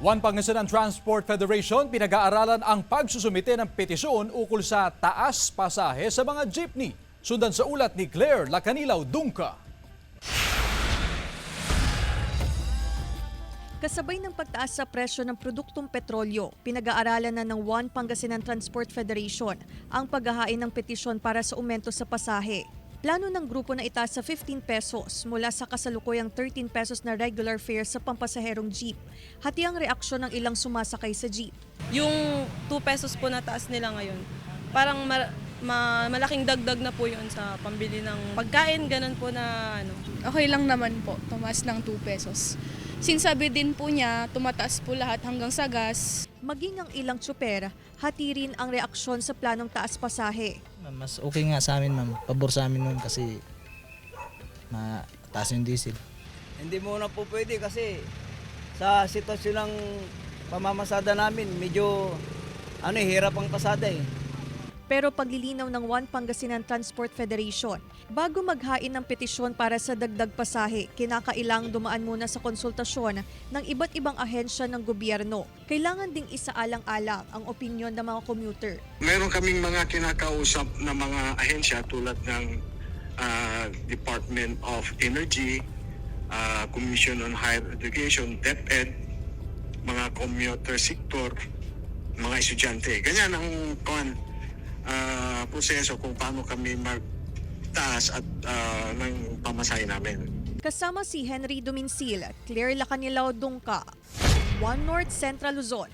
One Pangasinan Transport Federation pinag-aaralan ang pagsusumite ng petisyon ukol sa taas pasahe sa mga jeepney. Sundan sa ulat ni Claire Lacanilaw Dungka. Kasabay ng pagtaas sa presyo ng produktong petrolyo, pinag-aaralan na ng One Pangasinan Transport Federation ang paghahain ng petisyon para sa aumento sa pasahe. Plano ng grupo na itaas sa 15 pesos mula sa kasalukuyang 13 pesos na regular fare sa pampasaherong jeep. Hati ang reaksyon ng ilang sumasakay sa jeep. Yung 2 pesos po na taas nila ngayon, parang malaking dagdag na po yun sa pambili ng pagkain, ganun po na ano. Okay lang naman po, tumaas ng 2 pesos. Sinsabi din po niya, tumataas po lahat hanggang sa gas. Maging ang ilang tsuper, hati rin ang reaksyon sa planong taas pasahe. Mas okay nga sa amin, ma'am. Pabor sa amin nun kasi mataas yung diesel. Hindi muna po pwede kasi sa sitwasyon ng pamamasada namin, medyo hirap ang pasada eh. Pero paglilinaw ng One Pangasinan Transport Federation, bago maghain ng petisyon para sa dagdag pasahe, kinakailang dumaan muna sa konsultasyon ng iba't ibang ahensya ng gobyerno. Kailangan ding isaalang-alang ang opinyon ng mga commuter. Meron kaming mga kinakausap na mga ahensya tulad ng Department of Energy, Commission on Higher Education, DepEd, mga commuter sector, mga estudyante. Ganyan ang proseso kung paano kami magtaas at ng pamasahe namin. Kasama si Henry Duminsil, Claire Lacanilaw Dungka, One North Central Luzon.